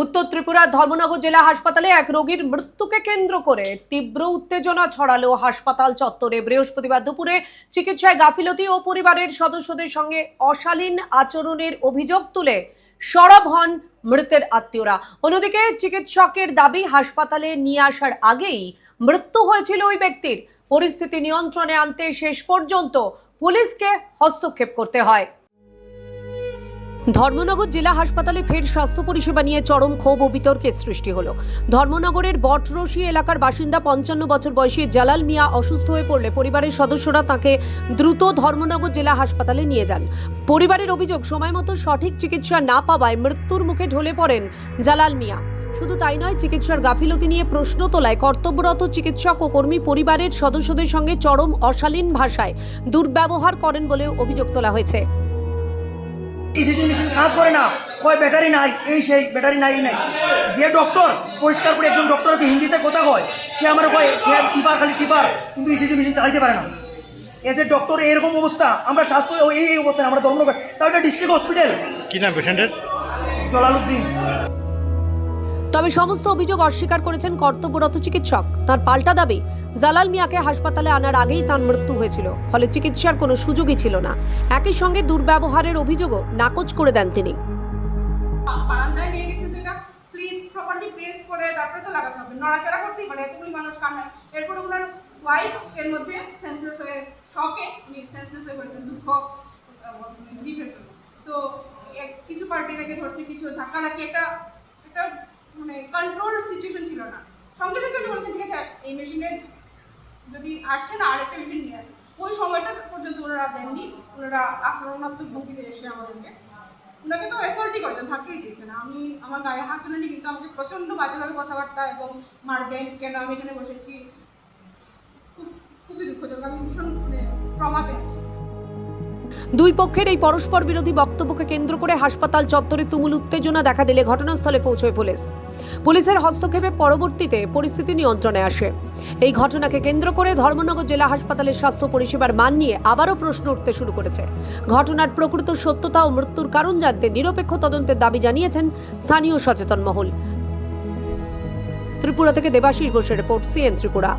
উত্তর ত্রিপুরার ধর্মনগর জেলা হাসপাতালে এক রোগীর মৃত্যুকে কেন্দ্র করে তীব্র উত্তেজনা ছড়ালো হাসপাতাল চত্বরে। বৃহস্পতিবার দুপুরে চিকিৎসায় গাফিলতি ও পরিবারের সদস্যদের সঙ্গে অশালীন আচরণের অভিযোগ তুলে সরব হন মৃতের আত্মীয়রা। অন্যদিকে চিকিৎসকের দাবি, হাসপাতালে নিয়ে আসার আগেই মৃত্যু হয়েছিল ওই ব্যক্তির। পরিস্থিতি নিয়ন্ত্রণে আনতে শেষ পর্যন্ত পুলিশকে হস্তক্ষেপ করতে হয়। ধর্মনগর জেলা হাসপাতালে ফের স্বাস্থ্য পরিষেবা নিয়ে চরম ক্ষোভ ও বিতর্কের সৃষ্টি হলো। ধর্মনগরের বটরশি এলাকার বাসিন্দা 55 বছর বয়সী জালাল মিয়া অসুস্থ হয়ে পড়লে পরিবারের সদস্যরা তাকে দ্রুত ধর্মনগর জেলা হাসপাতালে নিয়ে যান। পরিবারের অভিযোগ, সময় মতো সঠিক চিকিৎসা না পাওয়ায় মৃত্যুর মুখে ঢলে পড়েন জালাল মিয়া। শুধু তাই নয়, চিকিৎসার গাফিলতি নিয়ে প্রশ্ন তোলায় কর্তব্যরত চিকিৎসক ও কর্মী পরিবারের সদস্যদের সঙ্গে চরম অশালীন ভাষায় দুর্ব্যবহার করেন বলেও অভিযোগ তোলা হয়েছে। ইসিজি মেশিন কাজ করে না, কয় ব্যাটারি নাই, এই সেই ব্যাটারি নাই নাই। যে ডক্টর পরিষ্কার করে, একজন ডক্টর আছে হিন্দিতে কথা কয়, সে আমার কয় সে টিপার, খালি টিপার, কিন্তু ইসিজি মেশিন চালাইতে পারে না। এজ এ ডক্টর এরকম অবস্থা, আমরা স্বাস্থ্য এই অবস্থায় আমরা ধর্মনগর, তাও এটা ডিস্ট্রিক্ট হসপিটাল। কি নাম পেশেন্টের? জলালউদ্দিন। তবে সমস্ত অভিযোগ অস্বীকার করেছেন কর্তব্যরত চিকিৎসক। তার পাল্টা দাবি, জালাল মিয়াকে হাসপাতালে আনার আগেই তার মৃত্যু হয়েছিল, ফলে চিকিৎসার কোনো সুযোগই ছিল না। একই সঙ্গে দুর্ব্যবহারের অভিযোগও নাকচ করে দেন তিনি। বারান্দায় নিয়ে গেছে, যেটা প্লিজ প্রপারলি প্রেস করে তারপরে তো লাগাতে হবে, নড়াচড়া করতেই পারে, এতগুলি মানুষ কান্নায়। এরপরে ওনার ওয়াইফ এর মধ্যে সেন্সলেস হয়ে, শকে সেন্সলেস হয়ে পড়েছেন, দুঃখ ডিপ্রেশন। তো কিছু পার্টি থেকে ধরছে, কিছু ধাক্কা লাগিয়ে একটা মানে কন্ট্রোল সিচুয়েশন ছিল না। সঙ্গে সঙ্গে উনি বলছেন ঠিক আছে এই মেশিনে যদি আসছে না আরেকটা মেশিন নিয়ে আসে। ওই সময়টা পর্যন্ত ওনারা দেননি, ওনারা আক্রমণাত্মক ভঙ্গিতে এসে আমাদেরকে ওনাকে তো অ্যাসল্টই করেছেন, ধাক্কাই দিয়েছে না। আমি আমার গায়ে হাত তুলেনি, কিন্তু আমাকে প্রচণ্ড বাজেভাবে কথাবার্তা এবং মারবেন, কেন আমি এখানে বসেছি, খুবই দুঃখজনক। আমি ভীষণ ট্রমাতে আছি। দুই পক্ষের এই পরস্পর বিরোধী বক্তব্যকে কেন্দ্র করে হাসপাতাল চত্বরে তুমুল উত্তেজনা দেখা দিলে ঘটনাস্থলে পৌঁছয় পুলিশ। পুলিশের হস্তক্ষেপে পরবর্তীতে পরিস্থিতি নিয়ন্ত্রণে আসে। এই ঘটনাকে কেন্দ্র করে ধর্মনগর জেলা হাসপাতালের স্বাস্থ্য পরিষেবার মান নিয়ে আবারও প্রশ্ন উঠতে শুরু করেছে। ঘটনার প্রকৃত সত্যতা ও মৃত্যুর কারণ জানতে নিরপেক্ষ তদন্তের দাবি জানিয়েছেন স্থানীয় সচেতন মহল। ত্রিপুরা থেকে দেবাশিস বোসের রিপোর্ট, সিএন ত্রিপুরা।